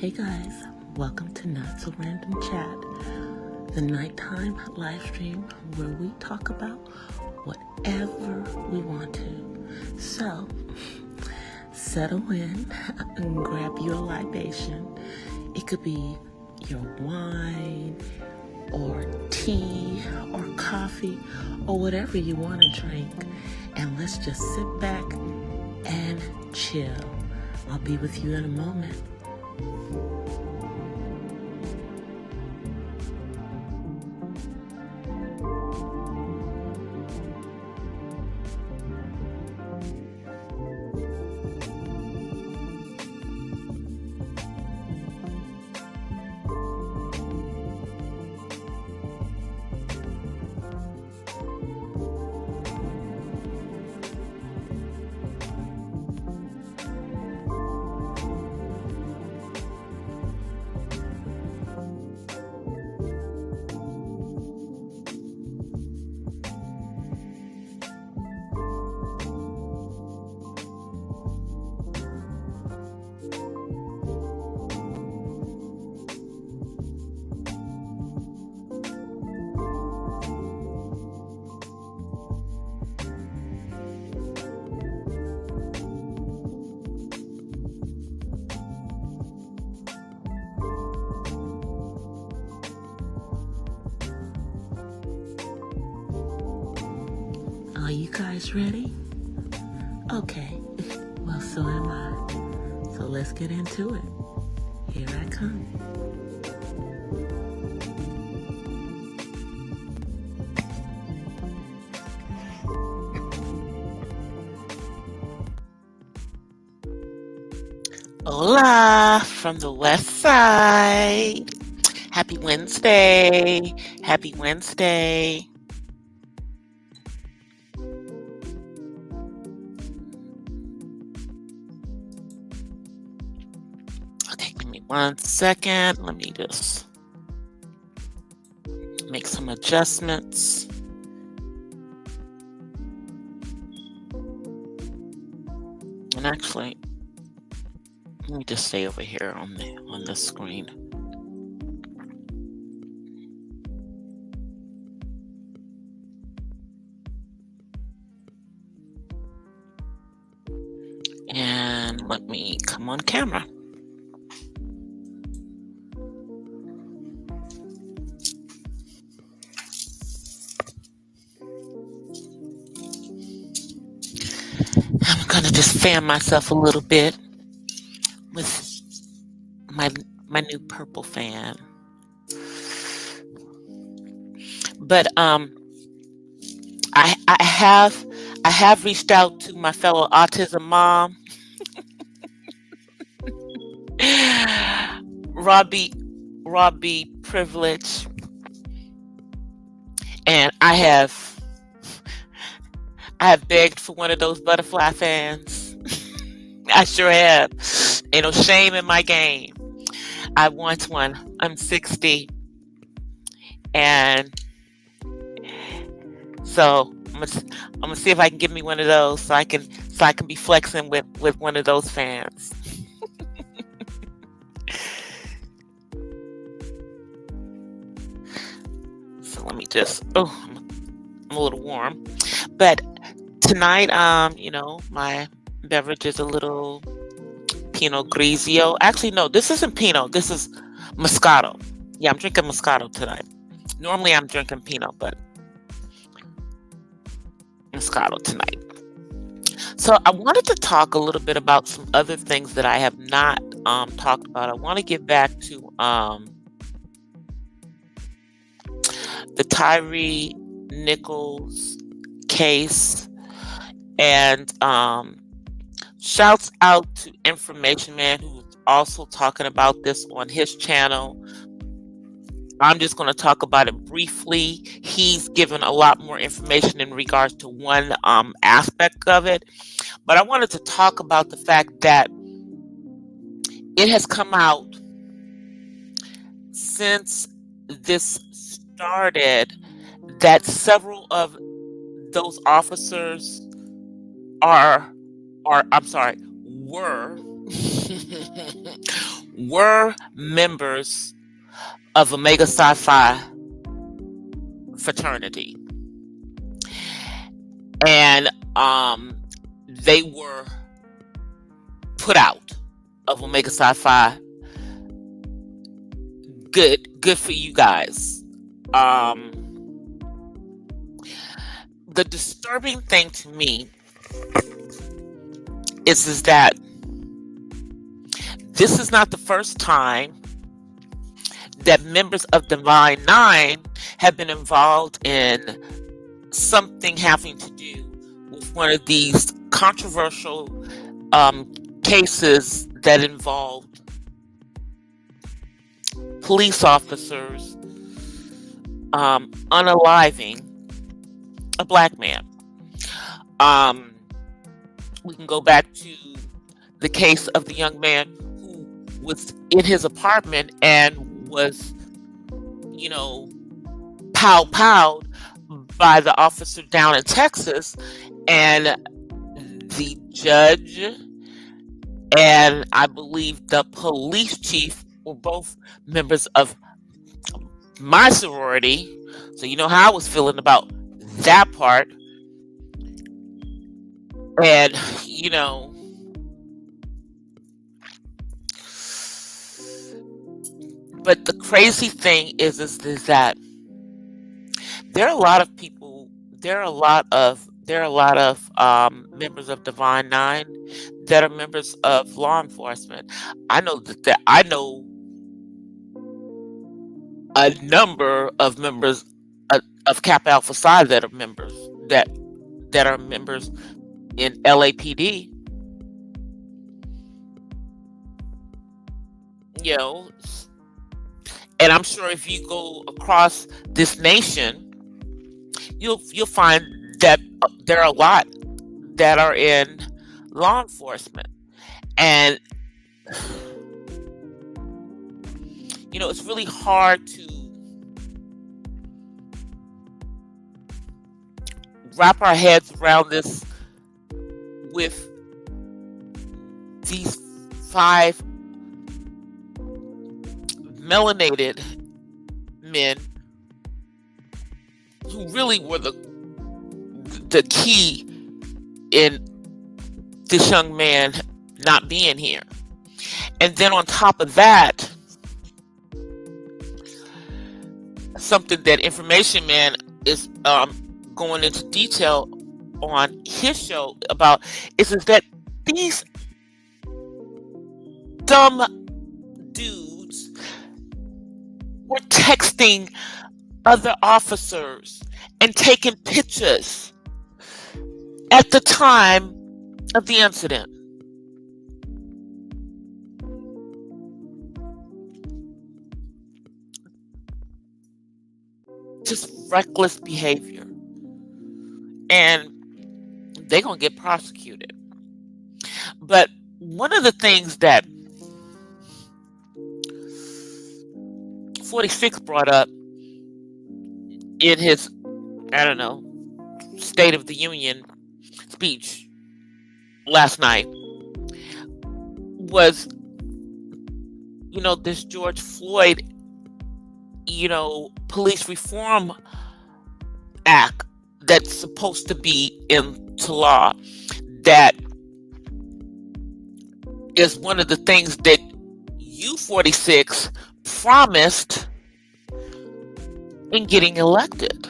Hey guys, welcome to Not So Random Chat, the nighttime live stream where we talk about whatever we want to. So, settle in and grab your libation. It could be your wine or tea or coffee or whatever you want to drink. And let's just sit back and chill. I'll be with you in a moment. Are you guys ready? Okay, well, so am I. So let's get into it. Here I come. Hola from the west side. Happy Wednesday. Happy Wednesday. Okay, give me 1 second. Let me just make some adjustments. And actually, let me just stay over here on the screen. And let me come on camera. I'm gonna just fan myself a little bit with my new purple fan. But I have reached out to my fellow autism mom, Robbie Privilege, and I have begged for one of those butterfly fans. I sure have. Ain't no shame in my game. I want one. I'm 60, and so I'm gonna see if I can get me one of those so I can be flexing with one of those fans. So let me just. Oh, I'm a little warm, but tonight, my beverage is a little Pinot Grigio. Actually, no, this isn't Pinot. This is Moscato. Yeah, I'm drinking Moscato tonight. Normally, I'm drinking Pinot, but Moscato tonight. So I wanted to talk a little bit about some other things that I have not talked about. I want to get back to the Tyree Nichols case, and shouts out to Information Man, who's also talking about this on his channel. I'm just going to talk about it briefly. He's given a lot more information in regards to one aspect of it, but I wanted to talk about the fact that it has come out since this started that several of those officers were were members of Omega Psi Phi fraternity, and they were put out of Omega Psi Phi. Good for you guys. The disturbing thing to me is that this is not the first time that members of Divine Nine have been involved in something having to do with one of these controversial cases that involved police officers unaliving a black man. We can go back to the case of the young man who was in his apartment and was, powed by the officer down in Texas, and the judge and I believe the police chief were both members of my sorority. So you know how I was feeling about that part. And, but the crazy thing is that there are a lot of people, there are a lot of members of Divine Nine that are members of law enforcement. I know that I know a number of members of Kappa Alpha Psi that are members in LAPD. And I'm sure if you go across this nation, you'll find that there are a lot that are in law enforcement. And it's really hard to wrap our heads around this with these 5 melanated men who really were the key in this young man not being here. And then on top of that, something that Information Man is going into detail on his show about is that these dumb dudes were texting other officers and taking pictures at the time of the incident. Just reckless behavior. And they're going to get prosecuted. But one of the things that 46 brought up in his, State of the Union speech last night was, this George Floyd, police reform act that's supposed to be into law, that is one of the things that U46 promised in getting elected.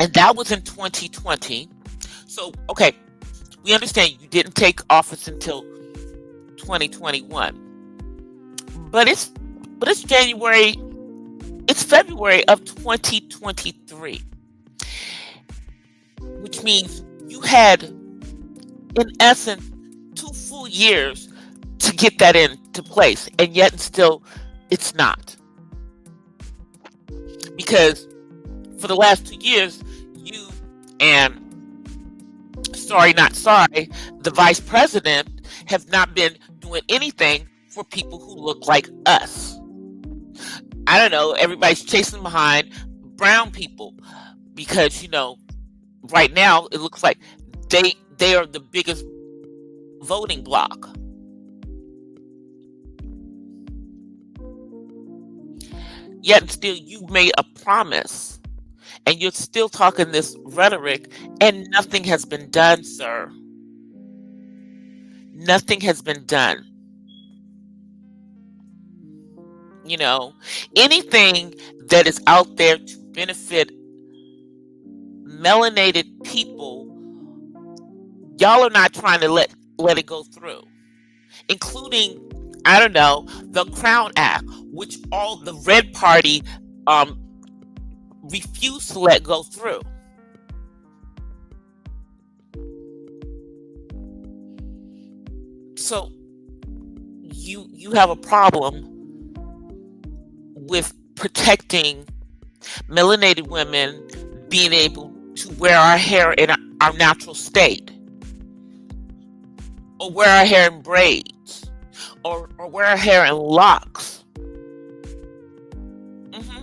And that was in 2020. So, okay, we understand you didn't take office until 2021. But it's February of 2023. Which means you had, in essence, 2 full years to get that into place. And yet still, it's not. Because for the last 2 years, you and, the vice president have not been doing anything for people who look like us. I don't know, everybody's chasing behind brown people because, right now it looks like they are the biggest voting bloc. Yet and still you made a promise and you're still talking this rhetoric and nothing has been done, sir. Nothing has been done. You know, anything that is out there to benefit melanated people, y'all are not trying to let it go through, including, I don't know, the Crown Act, which all the Red Party um refused to let go through. So you have a problem with protecting melanated women being able to wear our hair in our natural state, or wear our hair in braids, or wear our hair in locks. hmm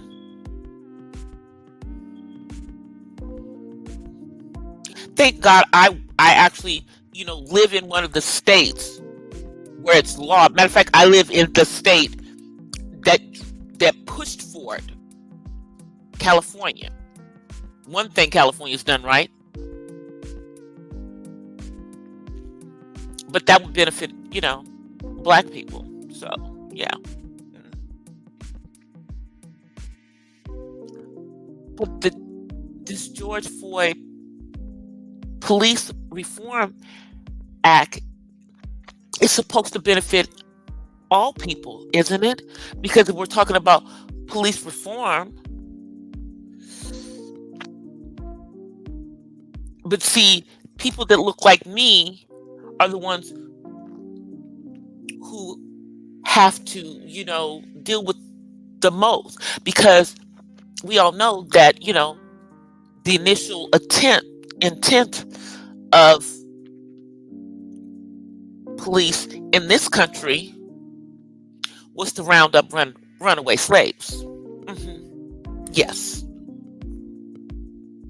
Thank God I actually, live in one of the states where it's law. Matter of fact, I live in the state that pushed for it, California. One thing California's done right, but that would benefit, black people. So, yeah. But this George Floyd Police Reform Act is supposed to benefit all people, isn't it? Because if we're talking about police reform, but see, people that look like me are the ones who have to, deal with the most, because we all know that, the initial intent of police in this country was to round up runaway slaves. Yes.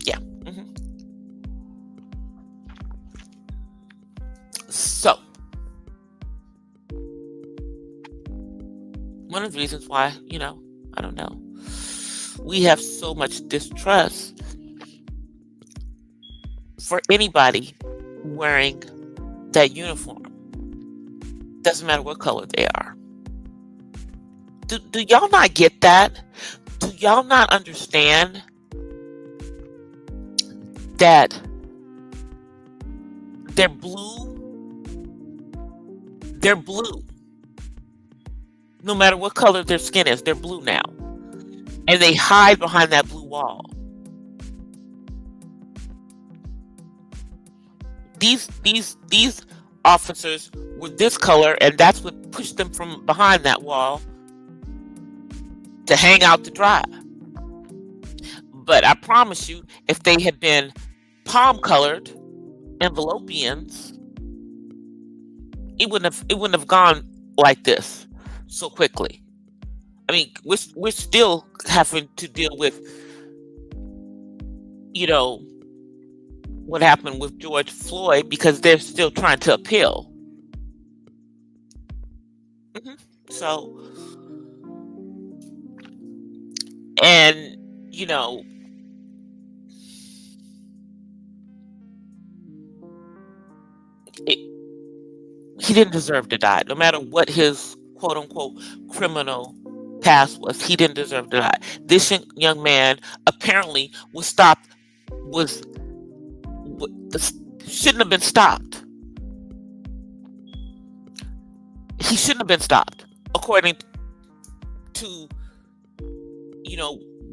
Yeah. So, one of the reasons why, I don't know, we have so much distrust for anybody wearing that uniform. Doesn't matter what color they are. Do y'all not get that? Do y'all not understand that they're blue? They're blue. No matter what color their skin is, they're blue now. And they hide behind that blue wall. These officers were this color, and that's what pushed them from behind that wall to hang out to dry. But I promise you, if they had been palm colored envelopians, it wouldn't have gone like this so quickly. I mean, we're still having to deal with, what happened with George Floyd, because they're still trying to appeal. So, and he didn't deserve to die. No matter what his quote unquote criminal past was, he didn't deserve to die. This young man apparently shouldn't have been stopped. He shouldn't have been stopped, according to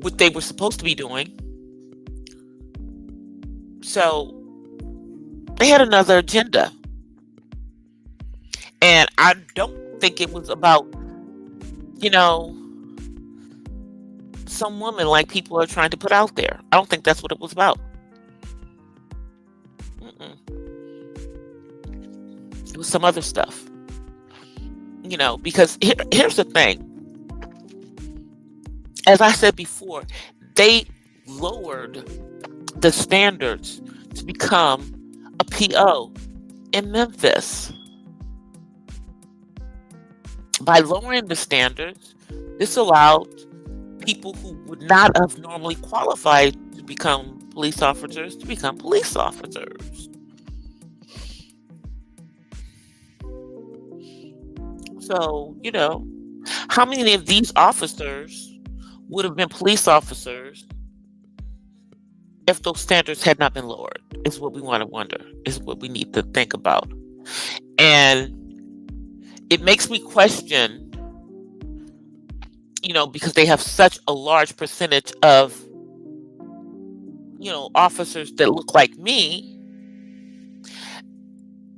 what they were supposed to be doing. So they had another agenda. And I don't think it was about, some woman like people are trying to put out there. I don't think that's what it was about. It was some other stuff. Because here's the thing. As I said before, they lowered the standards to become a PO in Memphis. By lowering the standards, this allowed people who would not have normally qualified to become police officers to become police officers. So, how many of these officers would have been police officers if those standards had not been lowered? Is what we want to wonder, is what we need to think about. And it makes me question, because they have such a large percentage of, officers that look like me.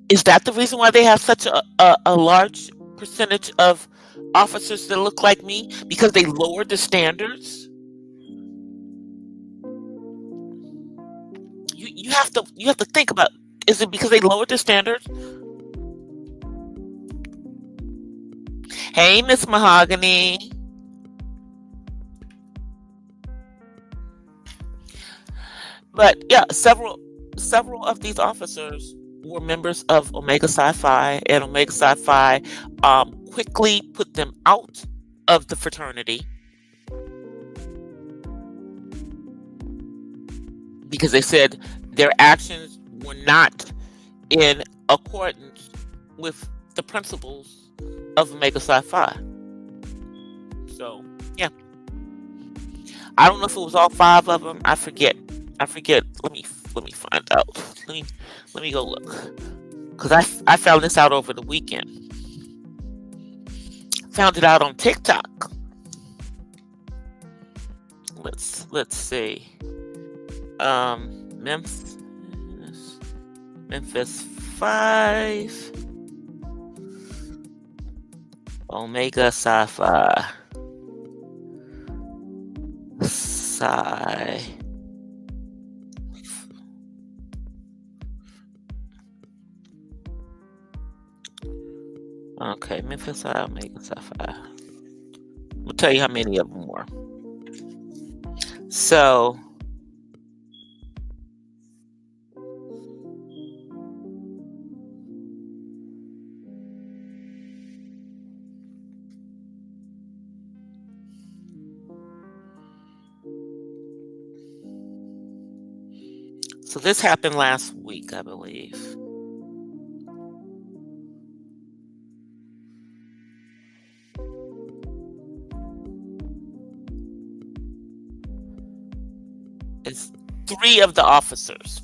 Is that the reason why they have such a large percentage of officers that look like me? Because they lowered the standards? You have to think about, is it because they lowered the standards? Hey, Miss Mahogany. But yeah, several of these officers were members of Omega Psi Phi, and Omega Psi Phi quickly put them out of the fraternity because they said their actions were not in accordance with the principles of Omega Psi Phi. So, yeah. I don't know if it was all 5 of them. I forget. Let me find out. Let me go look, because I found this out over the weekend. Found it out on TikTok. Let's see. Memphis 5, Omega Psi Phi, Psi. Okay, Memphis Psi, Omega Psi Phi. I'll tell you how many of them were. So, this happened last week, I believe. It's 3 of the officers.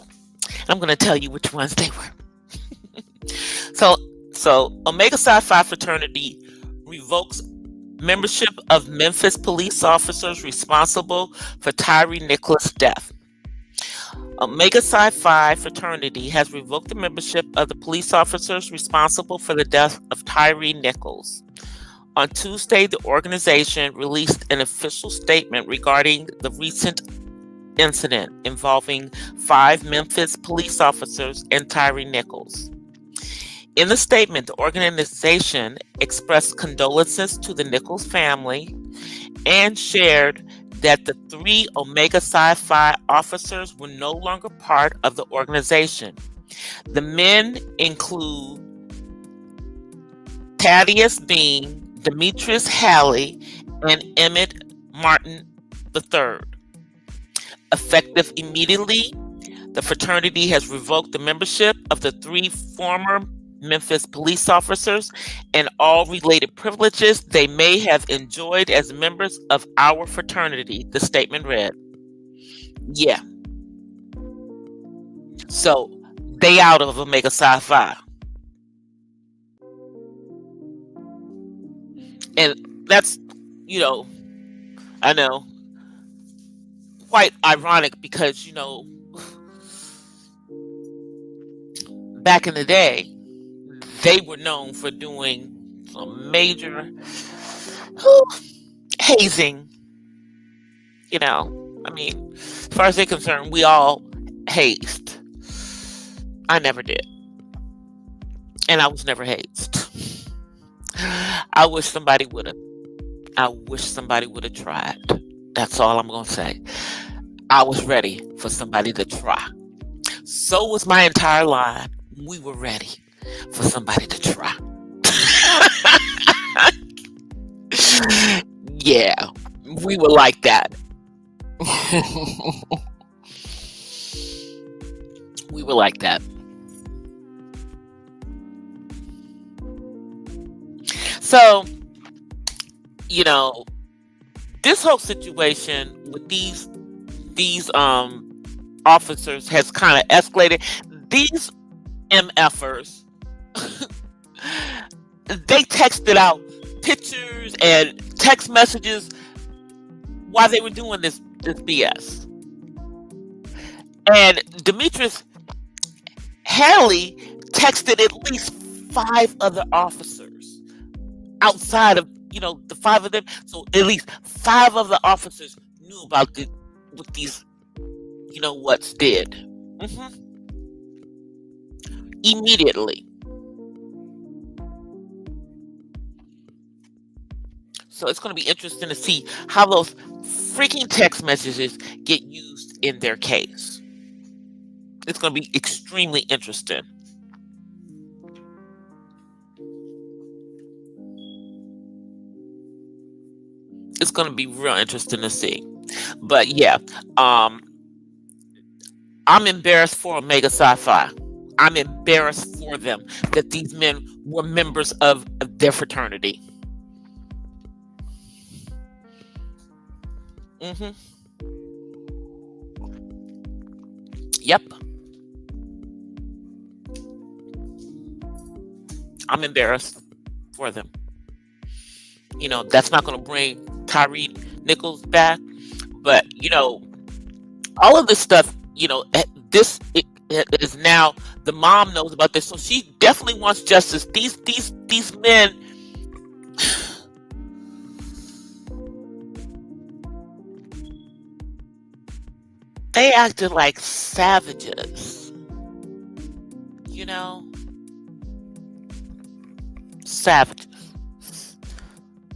I'm going to tell you which ones they were. So Omega Psi Phi fraternity revokes membership of Memphis police officers responsible for Tyree Nicholas' death. Omega Psi Phi fraternity has revoked the membership of the police officers responsible for the death of Tyree Nichols. On Tuesday, the organization released an official statement regarding the recent incident involving 5 Memphis police officers and Tyree Nichols. In the statement, the organization expressed condolences to the Nichols family and shared that the 3 Omega Psi Phi officers were no longer part of the organization. The men include Thaddeus Bean, Demetrius Halley, and Emmett Martin III. Effective immediately, the fraternity has revoked the membership of the 3 former Memphis police officers and all related privileges they may have enjoyed as members of our fraternity, the statement read. Yeah. So, they out of Omega Psi Phi. And that's, I know, quite ironic because, back in the day, they were known for doing some major hazing. As far as they're concerned, we all hazed. I never did. And I was never hazed. I wish somebody would have tried. That's all I'm going to say. I was ready for somebody to try. So was my entire line. We were ready for somebody to try. Yeah, We were like that. We were like that. So, you know, this whole situation with these officers has kind of escalated. These MFers, they texted out pictures and text messages while they were doing this BS. And Demetrius Haley texted at least 5 other officers outside of, the 5 of them. So at least 5 of the officers knew about what these, what's did. Immediately. So it's going to be interesting to see how those freaking text messages get used in their case. It's going to be extremely interesting. It's going to be real interesting to see. But yeah, I'm embarrassed for Omega Sci-Fi. I'm embarrassed for them that these men were members of their fraternity. Yep. I'm embarrassed for them. That's not going to bring Tyree Nichols back. But, all of this stuff, this is now, the mom knows about this. So she definitely wants justice. These men, they acted like savages.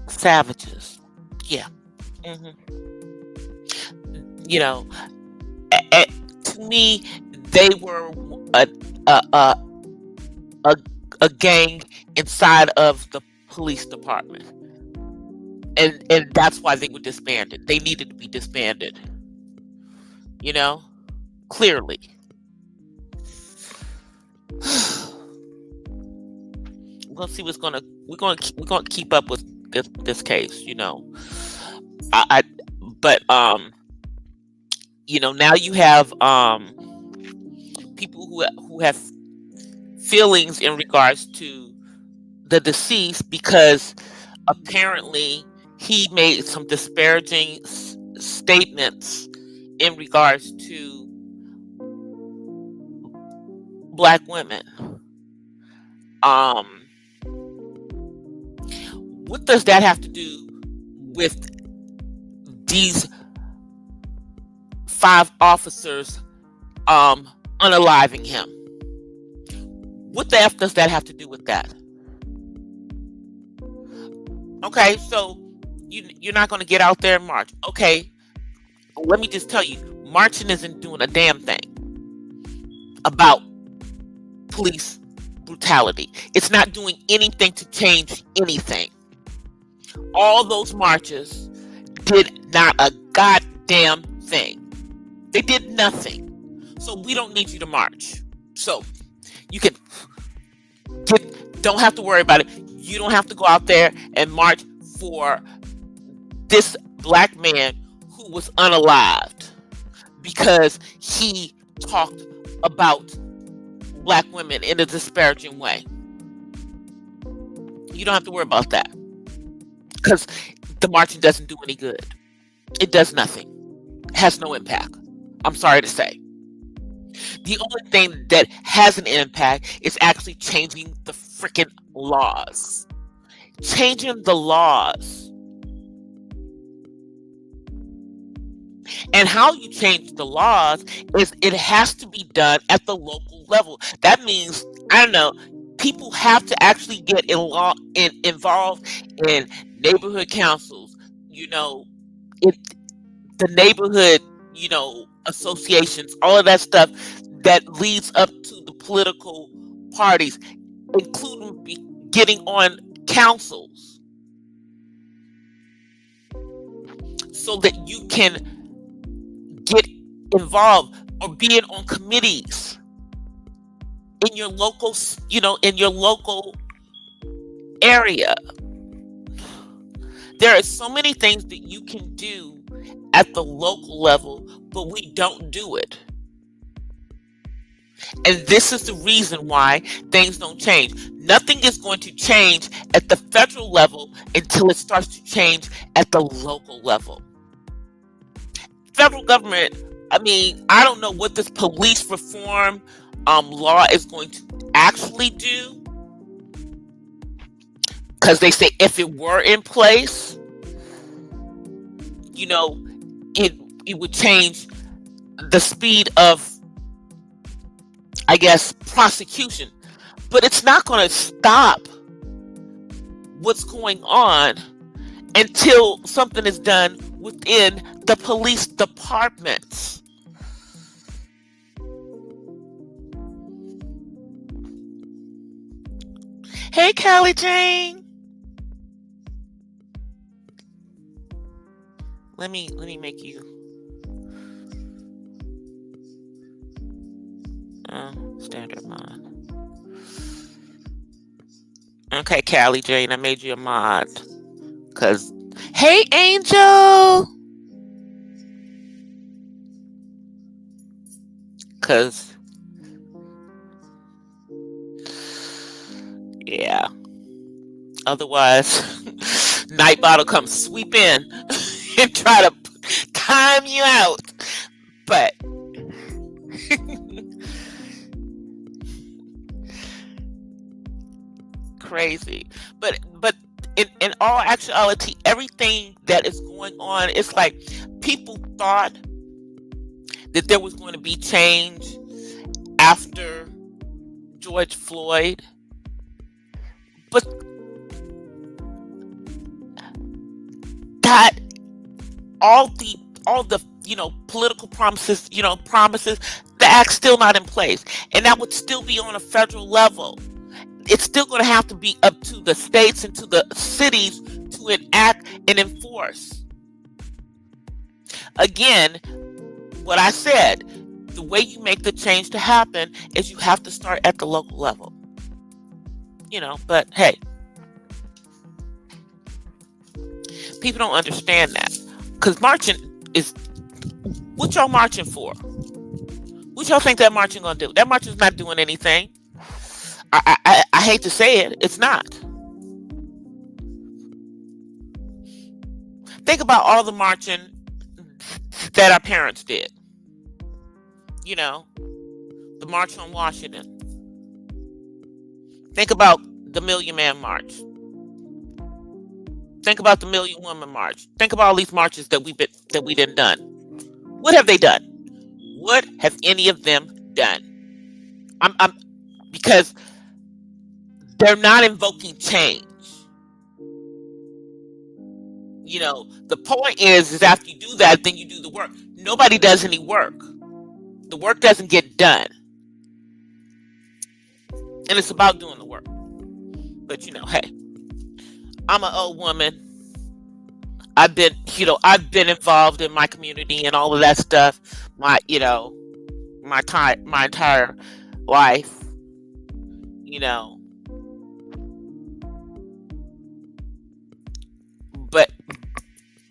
Savages. Yeah. To me, they were a gang inside of the police department, and that's why they were disbanded. They needed to be disbanded. Clearly. We'll see we're gonna keep up with this case. But now you have people who have feelings in regards to the deceased, because apparently he made some disparaging statements in regards to Black women. What does that have to do with these 5 officers unaliving him? What the F does that have to do with that? Okay, so you're not going to get out there and march. Okay, let me just tell you, marching isn't doing a damn thing about police brutality. It's not doing anything to change anything. All those marches did not a goddamn thing. They did nothing. So we don't need you to march. So you can don't have to worry about it. You don't have to go out there and march for this Black man who was unalived because he talked about Black women in a disparaging way. You don't have to worry about that, because the marching doesn't do any good. It does nothing. It has no impact. I'm sorry to say. The only thing that has an impact is actually changing the freaking laws. Changing the laws. And how you change the laws is it has to be done at the local level. That means, I don't know, people have to actually get involved in neighborhood councils, the neighborhood, associations, all of that stuff that leads up to the political parties, including getting on councils. so that you can get involved or be on committees in your local, in your local area. There are so many things that you can do at the local level, but we don't do it. And this is the reason why things don't change. Nothing is going to change at the federal level until it starts to change at the local level. Federal government, I don't know what this police reform law is going to actually do, because they say if it were in place, it would change the speed of, I guess, prosecution. But it's not going to stop what's going on until something is done within the police departments. Hey, Callie Jane. Let me make you standard mod. Okay, Callie Jane, I made you a mod. Hey, Angel. Yeah. Otherwise, Nightbot will come sweep in and try to time you out. But crazy. But in all actuality, everything that is going on, it's like people thought that there was going to be change after George Floyd, but that all the political promises, the act's still not in place, and that would still be on a federal level. It's still going to have to be up to the states and to the cities to enact and enforce. Again, what I said, the way you make the change to happen is you have to start at the local level. But hey, people don't understand that. Because marching is, what y'all marching for? What y'all think that marching gonna do? That marching's not doing anything. I hate to say it, it's not. Think about all the marching that our parents did. The March on Washington. Think about the Million Man March. Think about the Million Woman March. Think about all these marches that we done done. What have they done? What have any of them done? Because they're not invoking change. The point is after you do that, then you do the work. Nobody does any work. The work doesn't get done. And it's about doing the work. But hey, I'm an old woman. I've been involved in my community and all of that stuff. My entire life.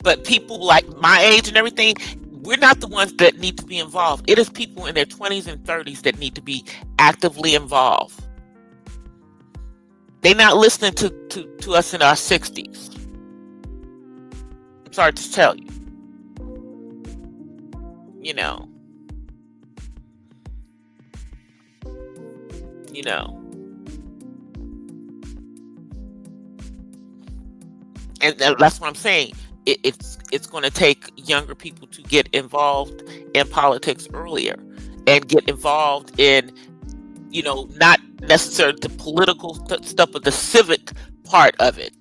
But people like my age and everything, we're not the ones that need to be involved. It is people in their 20s and 30s that need to be actively involved. They're not listening to us in our 60s. I'm sorry to tell you. And that's what I'm saying. It's going to take younger people to get involved in politics earlier and get involved in, not necessarily the political stuff, but the civic part of it.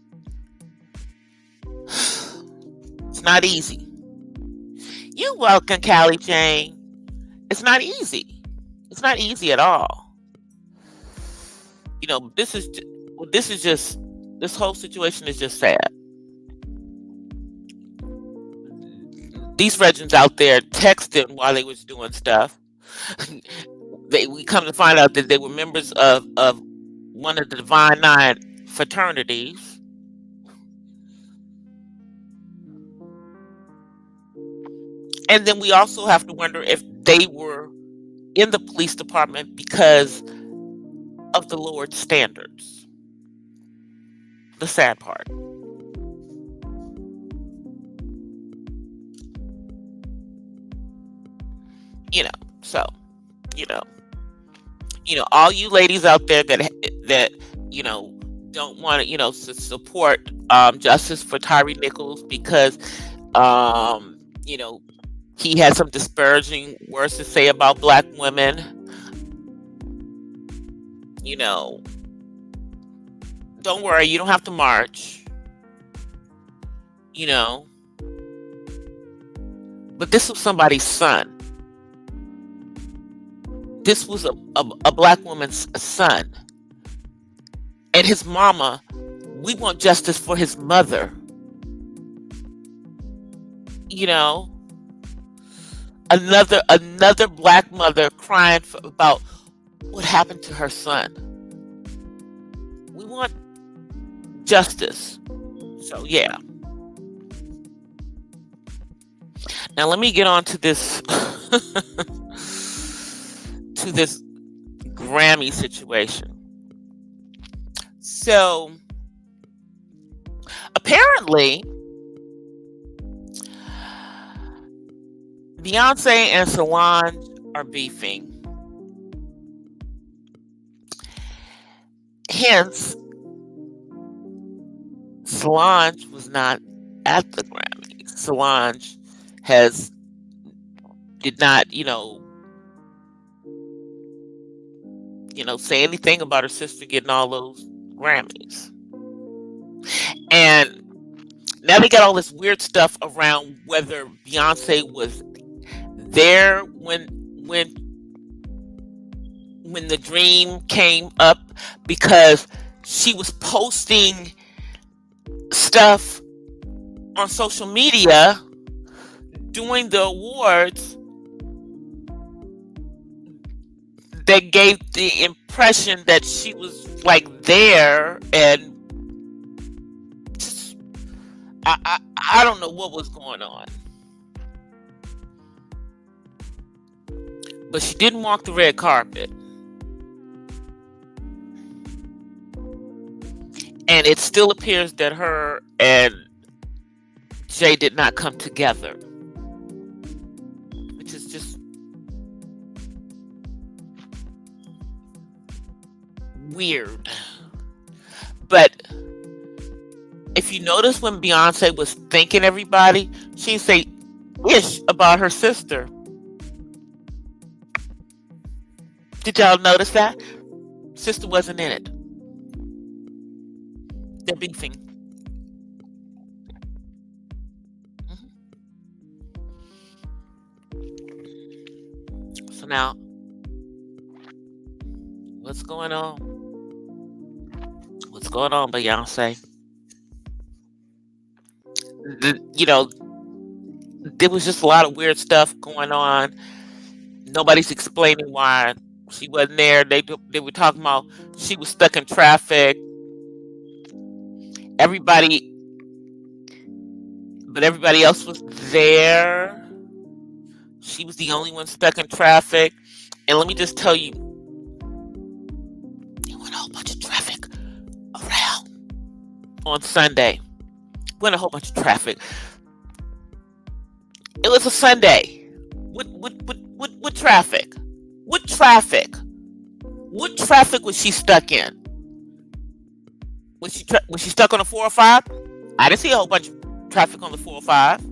It's not easy. You're welcome, Callie Jane. It's not easy. It's not easy at all. This whole situation is just sad. these regents out there texting while they was doing stuff. We come to find out that they were members of one of the Divine Nine fraternities. And then we also have to wonder if they were in the police department because of the lowered standards. The sad part. You know, so, you know, all you ladies out there that don't want to, to support justice for Tyree Nichols because you know, he had some disparaging words to say about black women. Don't worry, you don't have to march. But this was somebody's son. This was a black woman's son. And his mama, we want justice for his mother. Another black mother crying about what happened to her son. We want justice. So yeah. Now let me get on to this to this Grammy situation. So apparently Beyonce and Solange are beefing. Hence, Solange was not at the Grammys. Solange did not, say anything about her sister getting all those Grammys. And now they got all this weird stuff around whether Beyonce was there when the dream came up, because she was posting stuff on social media during the awards that gave the impression that she was like there, and just, I don't know what was going on. But she didn't walk the red carpet. And it still appears that her and Jay did not come together, which is just weird. But if you notice, when Beyonce was thanking everybody, she'd say ish about her sister. Did y'all notice that? Sister wasn't in it. They're beefing. So now, what's going on? What's going on, Beyonce? There was just a lot of weird stuff going on. Nobody's explaining why she wasn't there. They were talking about she was stuck in traffic. Everybody else was there. She was the only one stuck in traffic. And let me just tell you, there went a whole bunch of traffic around on Sunday. Went a whole bunch of traffic. It was a Sunday. What traffic? What traffic? What traffic was she stuck in? Was she stuck on the 405? I didn't see a whole bunch of traffic on the 405.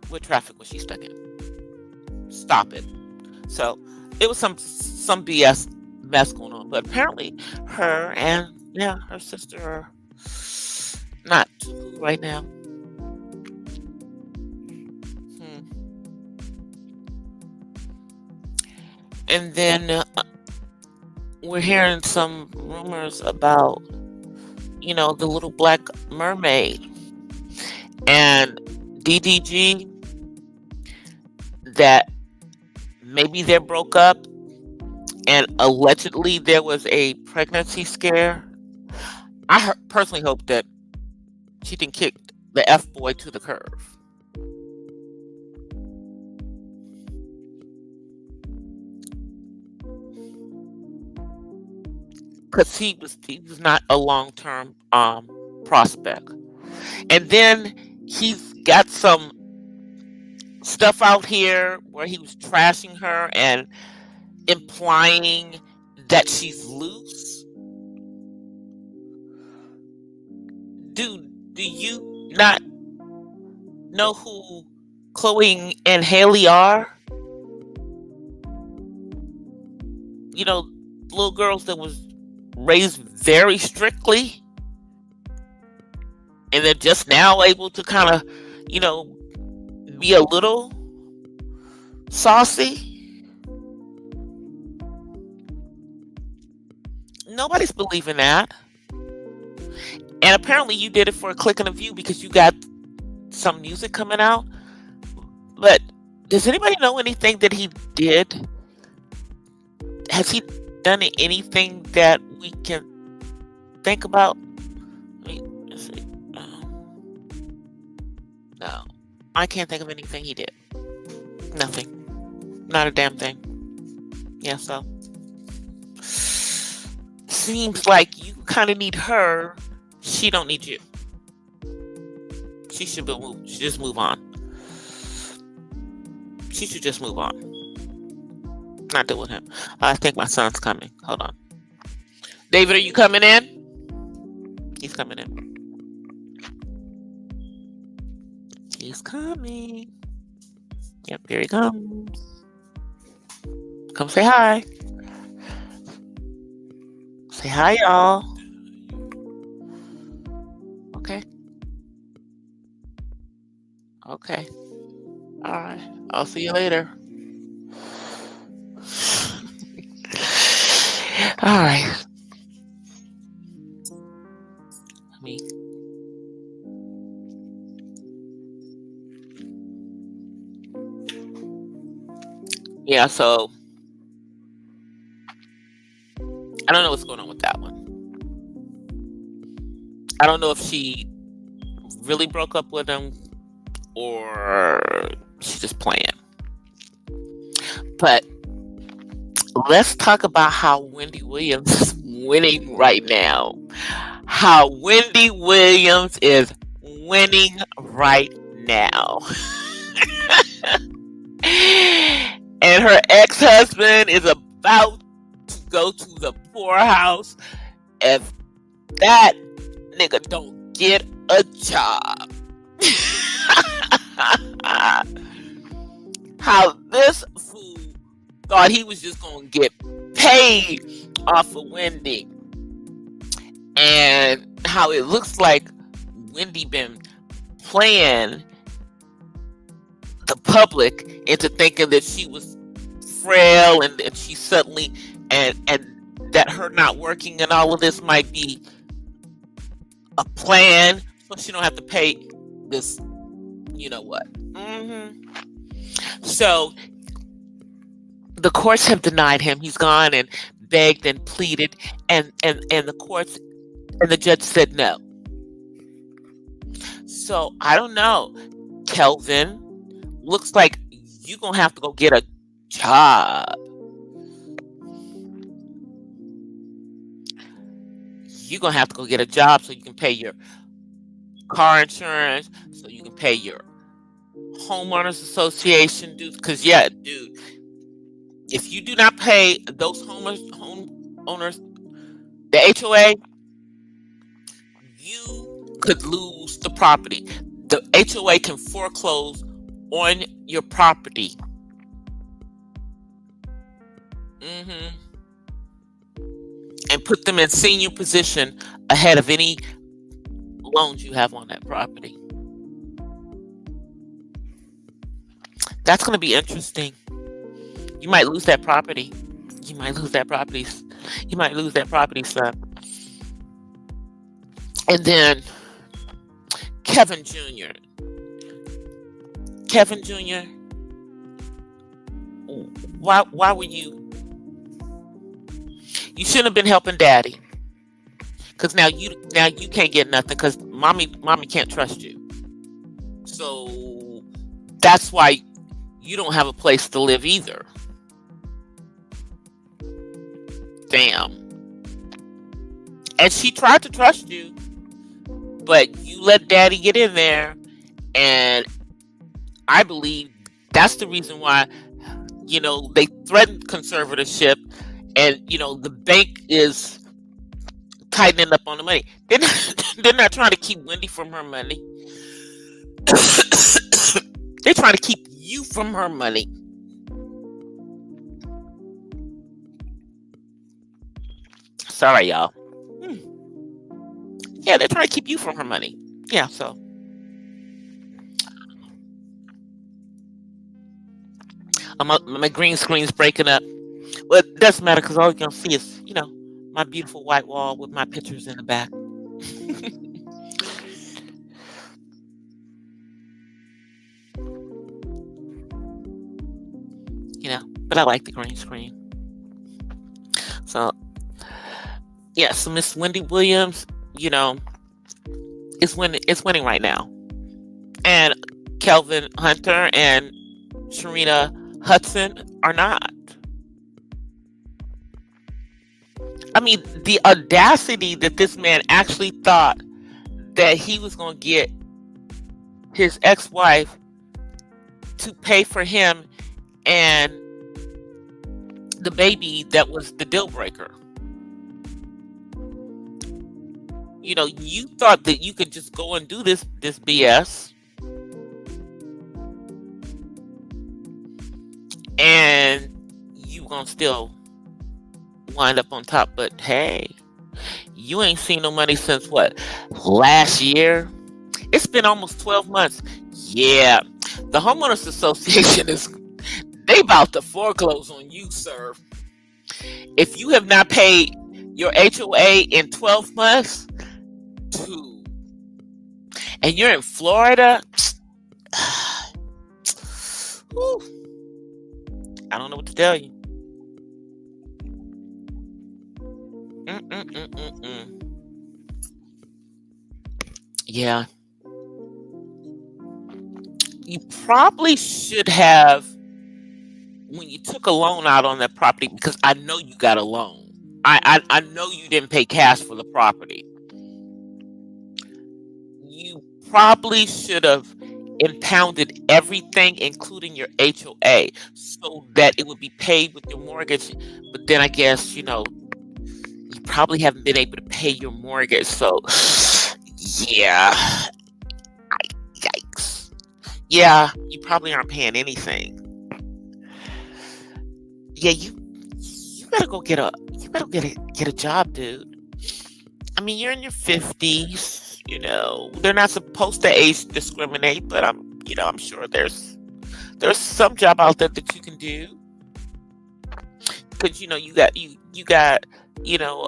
What traffic was she stuck in? Stop it. So it was some BS mess going on, but apparently her and her sister are not right now. And then we're hearing some rumors about the Little Black Mermaid. And DDG, that maybe they broke up and allegedly there was a pregnancy scare. I personally hope that she didn't kick the F boy to the curb. Because he was not a long-term prospect. And then he's got some stuff out here where he was trashing her and implying that she's loose. Dude, do you not know who Chloe and Haley are? Little girls that was raised very strictly, and they're just now able to kind of, be a little saucy. Nobody's believing that. And apparently you did it for a click and a view because you got some music coming out. But does anybody know anything that he did? Has he done anything that we can think about? Let's see. No. I can't think of anything he did. Nothing. Not a damn thing. Yeah, so. Seems like you kind of need her. She don't need you. She should just move on. She should just move on. Not deal with him. I think my son's coming. Hold on. David, are you coming in? He's coming in. He's coming. Yep, here he comes. Come say hi. Say hi, y'all. Okay. Okay. All right. I'll see you later. All right. Yeah, so I don't know what's going on with that one. I don't know if she really broke up with him or she's just playing. But let's talk about how Wendy Williams is winning right now. How Wendy Williams is winning right now. And her ex-husband is about to go to the poorhouse if that nigga don't get a job. How this fool thought he was just gonna get paid off of Wendy, and how it looks like Wendy been playing the public into thinking that she was frail and that she suddenly and that her not working and all of this might be a plan so she don't have to pay this, you know what. So the courts have denied him. He's gone and begged and pleaded, and the courts and the judge said no. So I don't know, Kelvin. Looks like you're gonna have to go get a job. You're gonna have to go get a job so you can pay your car insurance, so you can pay your homeowners association dues. Because dude, if you do not pay those homeowners, the HOA, you could lose the property. The HOA can foreclose on your property. And put them in senior position ahead of any loans you have on that property. That's going to be interesting. You might lose that property. You might lose that property, son. And then Kevin Jr. Kevin Jr., why were you? You shouldn't have been helping daddy. Because now you can't get nothing because mommy can't trust you. So that's why you don't have a place to live either. Damn. And she tried to trust you, but you let daddy get in there, and I believe that's the reason why, they threatened conservatorship, and, the bank is tightening up on the money. They're not trying to keep Wendy from her money. They're trying to keep you from her money. Sorry, y'all. Yeah, they're trying to keep you from her money. Yeah, so. My green screen's breaking up. Well, it doesn't matter because all you're going to see is, my beautiful white wall with my pictures in the back. But I like the green screen. So, yeah, so Miss Wendy Williams, is winning right now. And Kelvin Hunter and Sharina Hudson are not. I mean, the audacity that this man actually thought that he was going to get his ex-wife to pay for him and the baby that was the deal breaker. You thought that you could just go and do this BS. And you gonna still wind up on top. But hey, you ain't seen no money since what? Last year? It's been almost 12 months. Yeah. The Homeowners Association they about to foreclose on you, sir. If you have not paid your HOA in 12 months, and you're in Florida, whew, I don't know what to tell you. Yeah. You probably should have, when you took a loan out on that property, because I know you got a loan. I know you didn't pay cash for the property. You probably should have impounded everything, including your HOA, so that it would be paid with your mortgage. But then I guess, you probably haven't been able to pay your mortgage. So, yeah. Yikes. Yeah, you probably aren't paying anything. Yeah, you better go get a job, dude. I mean, you're in your 50s. They're not supposed to age discriminate, but I'm sure there's some job out there that you can do. Because you got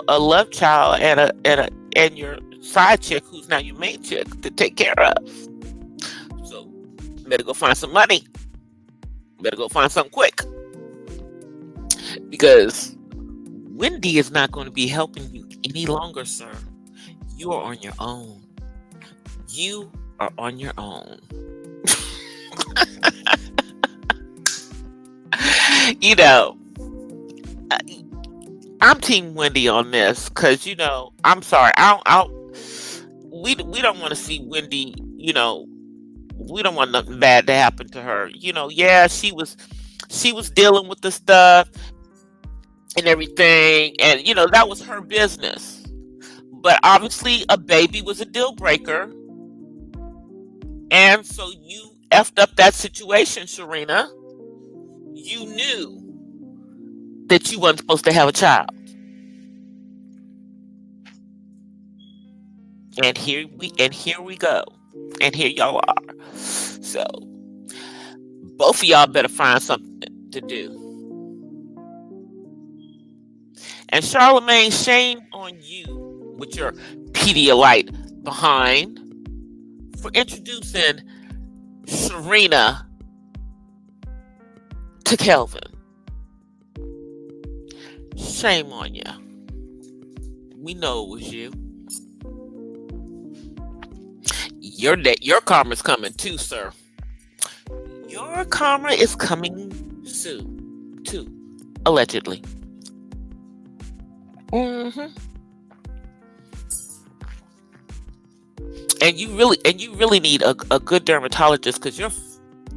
a love child and your side chick who's now your main chick to take care of. So you better go find some money. You better go find something quick. Because Wendy is not going to be helping you any longer, sir. You are on your own. You are on your own. I'm Team Wendy on this because I'm sorry. We don't want to see Wendy. We don't want nothing bad to happen to her. Yeah, she was dealing with the stuff and everything, and that was her business. But obviously, a baby was a deal breaker, and so you effed up that situation, Sharina. You knew that you weren't supposed to have a child. And here we go. And here y'all are. So both of y'all better find something to do. And Charlemagne, shame on you with your Pedialyte behind for introducing Serena to Kelvin. Shame on you. We know it was you. Your karma's coming too, sir. Your karma is coming soon, too, allegedly. Mm-hmm. And you really need a good dermatologist, because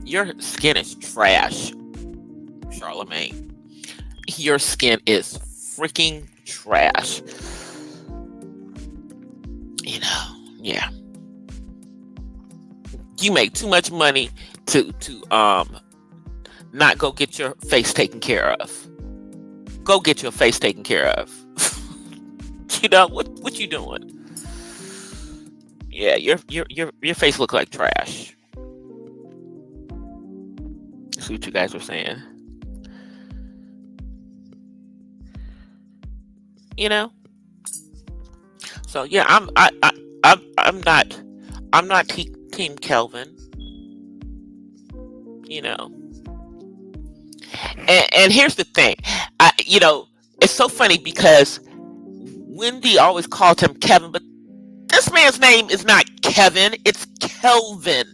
your skin is trash, Charlemagne. Your skin is freaking trash. Yeah. You make too much money to not go get your face taken care of. Go get your face taken care of. What you doing? Yeah, your face look like trash. See what you guys were saying. So yeah, I'm not team Kelvin. And here's the thing, it's so funny because Wendy always called him Kevin, but this man's name is not Kevin, it's Kelvin.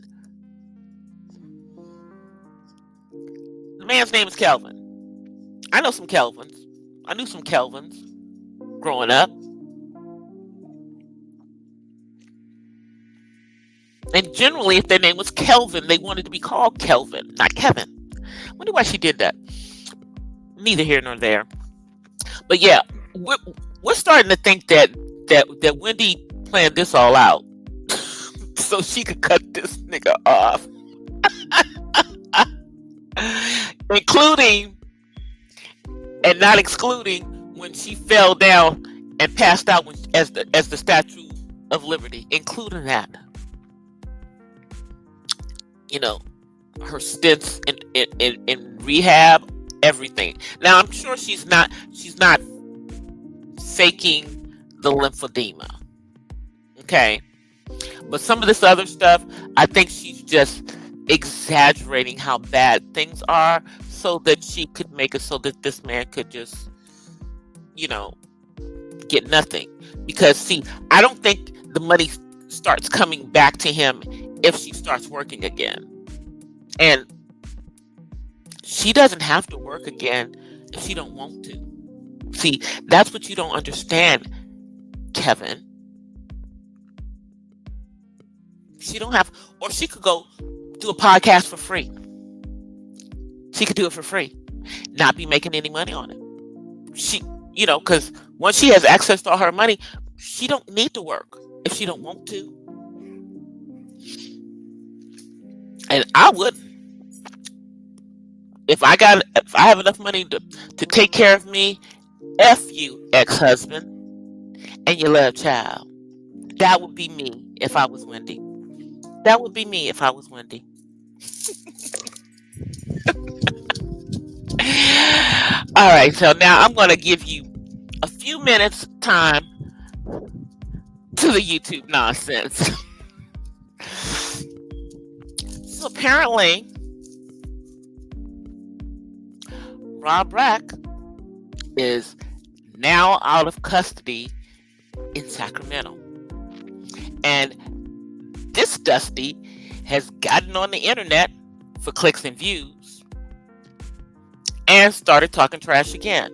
The man's name is Kelvin. I know some Kelvins. I knew some Kelvins growing up. And generally, if their name was Kelvin, they wanted to be called Kelvin, not Kevin. I wonder why she did that. Neither here nor there. But yeah, we're starting to think that Wendy planned this all out so she could cut this nigga off. Including and not excluding when she fell down and passed out as the Statue of Liberty, including that. Her stints in rehab, everything. Now I'm sure she's not faking the lymphedema. Okay. But some of this other stuff, I think she's just exaggerating how bad things are so that she could make it so that this man could just, get nothing. Because see, I don't think the money starts coming back to him if she starts working again. And she doesn't have to work again if she don't want to. See, that's what you don't understand, Kevin. She don't have, or she could go do a podcast for free. She could do it for free, not be making any money on it. She, because once she has access to all her money, she don't need to work if she don't want to. And I wouldn't. If I have enough money to take care of me, F you, ex-husband, and your love child. That would be me if I was Wendy. That would be me if I was Wendy. All right, so now I'm going to give you a few minutes time to the YouTube nonsense. So apparently, Rob Rack is now out of custody in Sacramento. And this Dusty has gotten on the internet for clicks and views and started talking trash again.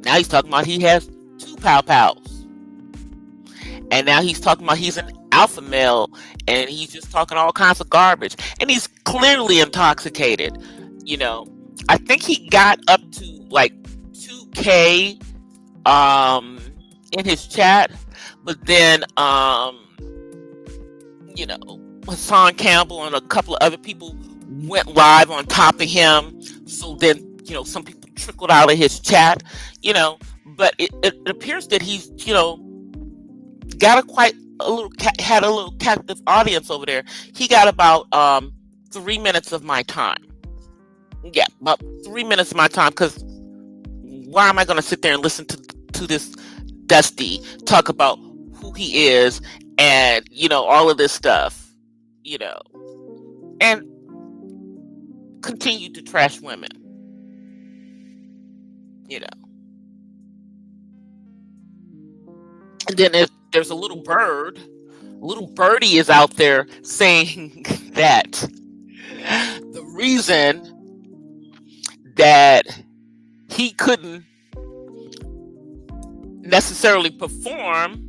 Now he's talking about he has 2 pow-pows. And now he's talking about he's an alpha male and he's just talking all kinds of garbage. And he's clearly intoxicated. I think he got up to like 2K in his chat, but then Hassan Campbell and a couple of other people went live on top of him, so then some people trickled out of his chat, but it appears that he's got had a little captive audience over there. He got about 3 minutes of my time. Yeah, about 3 minutes of my time, because why am I going to sit there and listen to this Dusty talk about who he is, and all of this stuff, and continue to trash women, you know. And then there's a little birdie is out there saying that the reason that he couldn't necessarily perform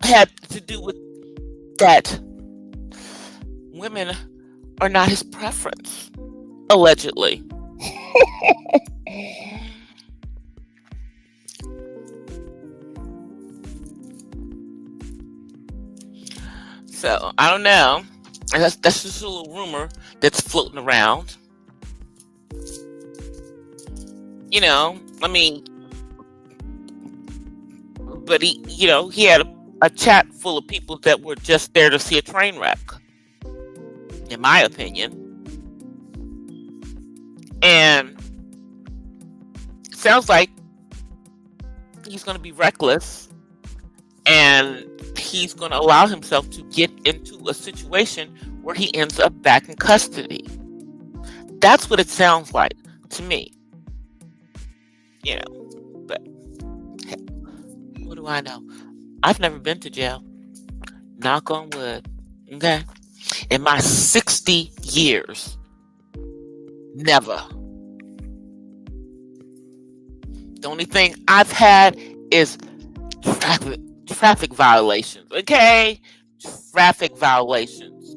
had to do with that women are not his preference, allegedly. So I don't know. That's just a little rumor that's floating around. I mean, but he had a chat full of people that were just there to see a train wreck, in my opinion. And it sounds like he's going to be reckless, and he's going to allow himself to get into a situation where he ends up back in custody. That's what it sounds like to me. But hey, what do I know? I've never been to jail. Knock on wood. Okay? In my 60 years, never. The only thing I've had is traffic violations. Okay? Traffic violations.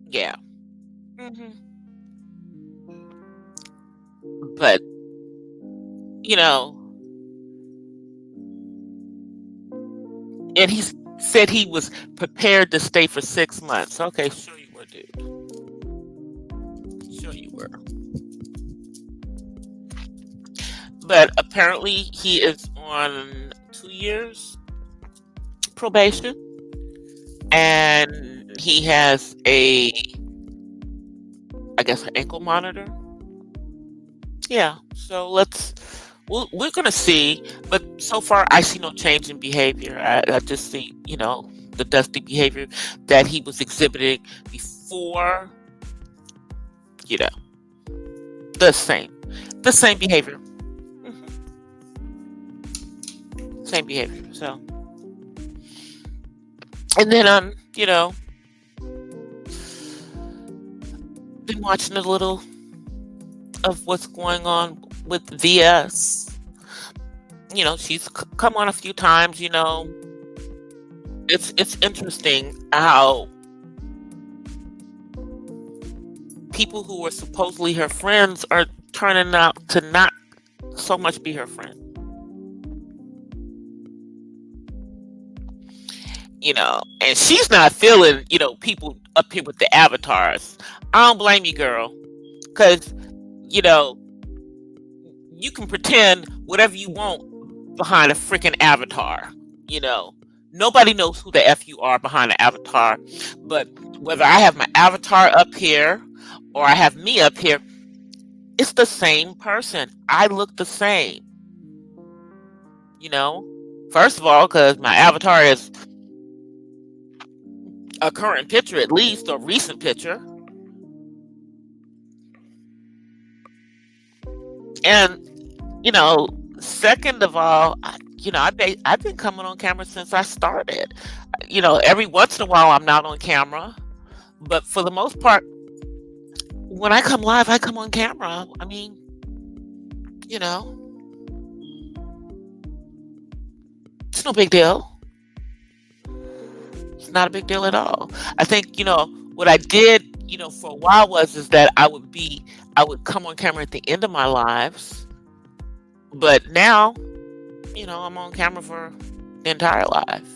Yeah. But, and he said he was prepared to stay for 6 months. Okay, sure you were, dude. Sure you were. But apparently he is on 2 years probation, and he has an ankle monitor. Yeah, so we're gonna see, but so far I see no change in behavior. I just see, the dusty behavior that he was exhibiting before. The same behavior. Same behavior. So, and then been watching a little of what's going on with VS. She's come on a few times. It's interesting how people who were supposedly her friends are turning out to not so much be her friend. And she's not feeling, people up here with the avatars. I don't blame you, girl, because you can pretend whatever you want behind a freaking avatar. Nobody knows who the F you are behind an avatar. But whether I have my avatar up here or I have me up here, it's the same person. I look the same. First of all, because my avatar is a current picture, at least, or recent picture. And second of all, I've been coming on camera since I started. Every once in a while I'm not on camera, but for the most part, when I come live, I come on camera. I mean, it's no big deal. It's not a big deal at all. I think what I did for a while is that I would come on camera at the end of my lives, but now I'm on camera for the entire live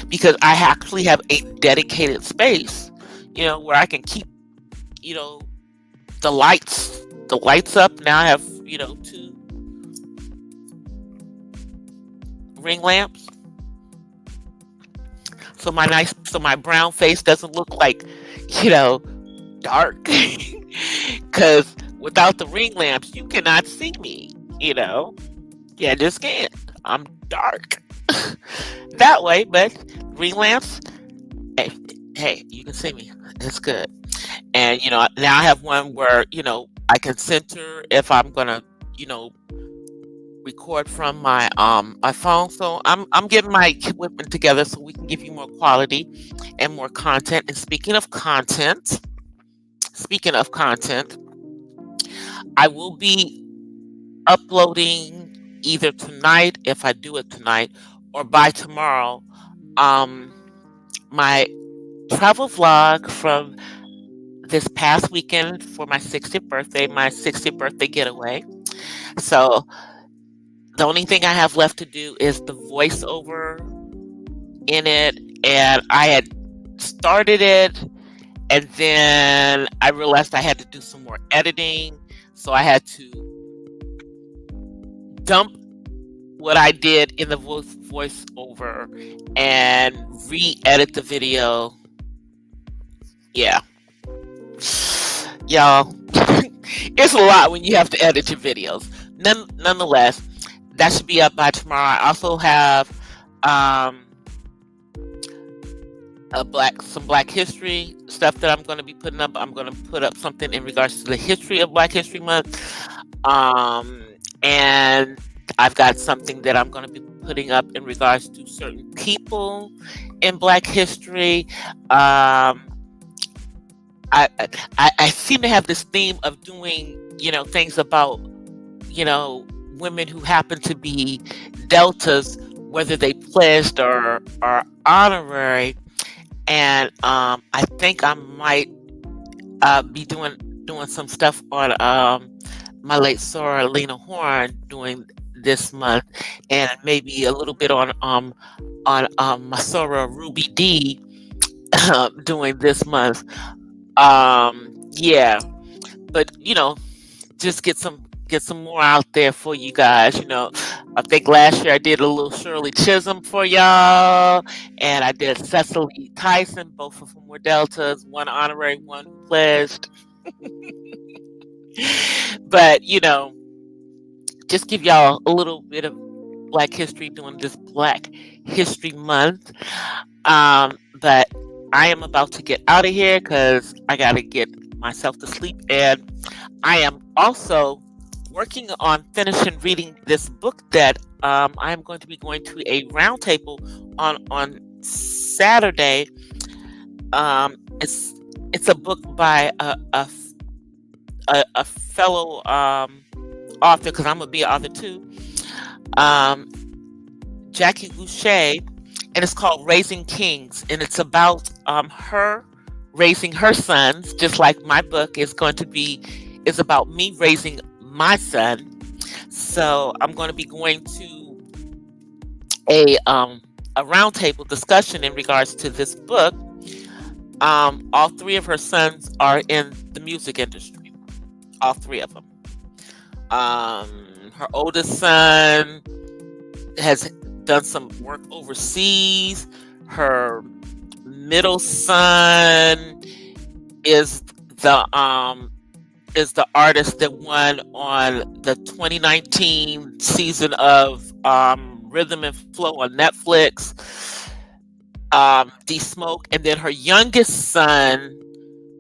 because I actually have a dedicated space where I can keep the lights up. Now I have 2 ring lamps, so my brown face doesn't look like you know, dark. Because without the ring lamps, you cannot see me, you know. Yeah, just can't. I'm dark that way, but ring lamps, hey, hey, you can see me. It's good. And, now I have one where, I can center if I'm gonna, you know, record from my phone. So I'm getting my equipment together so we can give you more quality and more content. And speaking of content, I will be uploading either tonight, if I do it tonight, or by tomorrow, um my travel vlog from this past weekend for my 60th birthday getaway. So the only thing I have left to do is the voiceover in it, and I had started it, and then I realized I had to do some more editing, so I had to dump what I did in the voiceover and re-edit the video. Yeah, y'all, it's a lot when you have to edit your videos. Nonetheless, that should be up by tomorrow. I also have um, some Black History stuff that I'm going to be putting up. I'm going to put up something in regards to the history of Black History Month, and I've got something that I'm going to be putting up in regards to certain people in Black history. I seem to have this theme of doing, things about, women who happen to be deltas, whether they pledged or honorary. And I think I might be doing some stuff on my late Soror Lena Horne doing this month, and maybe a little bit on my Soror Ruby D doing this month. Yeah, but just get some more out there for you guys. I think last year I did a little Shirley Chisholm for y'all, and I did Cecily Tyson. Both of them were deltas, one honorary, one who pledged. But just give y'all a little bit of Black history during this Black History Month. But I am about to get out of here because I got to get myself to sleep, and I am also working on finishing reading this book that I am going to be going to a roundtable on Saturday. It's a book by a fellow author, because I'm gonna be an author too, Jackie Boucher, and it's called Raising Kings, and it's about her raising her sons, just like my book is about me raising my son. So I'm going to be going to a roundtable discussion in regards to this book. All three of her sons are in the music industry. All three of them. Her oldest son has done some work overseas. Her middle son is the artist that won on the 2019 season of Rhythm and Flow on Netflix. D Smoke. And then her youngest son,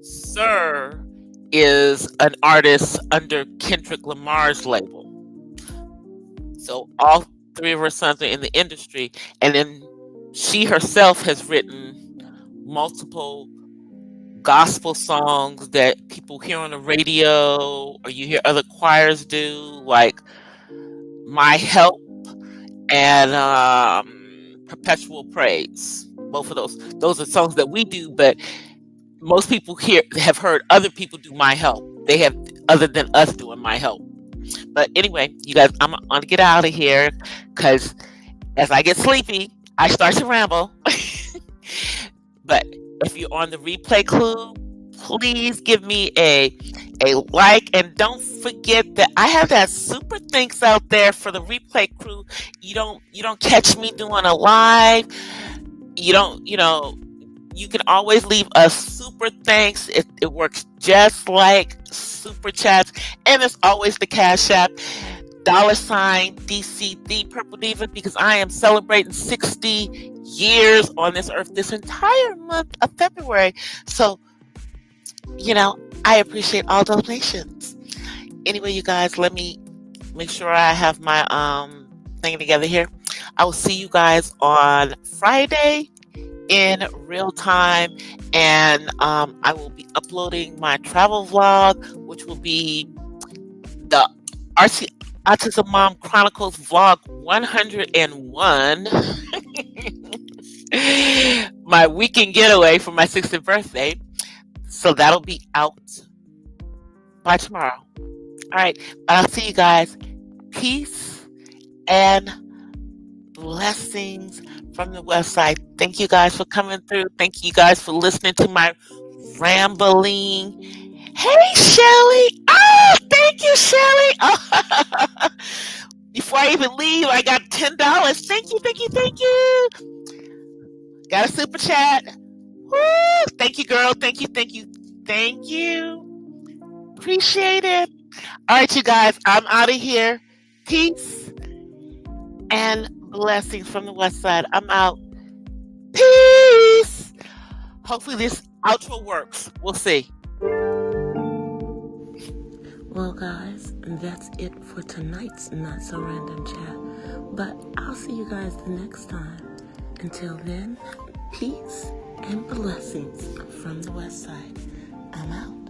Sir, is an artist under Kendrick Lamar's label. So all three of her sons are in the industry, and then she herself has written multiple gospel songs that people hear on the radio, or you hear other choirs do, like My Help and Perpetual Praise. Both of those are songs that we do, but most people here have heard other people do My Help. They have, other than us doing My Help. But anyway, you guys, I'm gonna get out of here because as I get sleepy, I start to ramble. But if you're on the replay crew, please give me a like, and don't forget that I have that super thanks out there for the replay crew. You don't catch me doing a live. You can always leave a super super thanks. It works just like super chats. And it's always the Cash App, $DCD Purple Diva, because I am celebrating 60 years on this earth this entire month of February. So, I appreciate all donations. Anyway, you guys, let me make sure I have my thing together here. I will see you guys on Friday in real time, and I will be uploading my travel vlog, which will be the Autism Mom Chronicles Vlog 101. My weekend getaway for my 60th birthday. So that'll be out by tomorrow. All right. But I'll see you guys. Peace and blessings from the West Side. Thank you guys for coming through. Thank you guys for listening to my rambling. Hey, Shelly. Oh, thank you, Shelly. Oh. Before I even leave, I got $10. Thank you, thank you, thank you. Got a super chat. Woo! Thank you, girl. Thank you, thank you, thank you. Appreciate it. All right, you guys, I'm out of here. Peace and blessings from the West Side. I'm out. Peace. Hopefully this outro works. We'll see. Well, guys, that's it for tonight's Not So Random Chat. But I'll see you guys the next time. Until then, peace and blessings from the West Side. I'm out.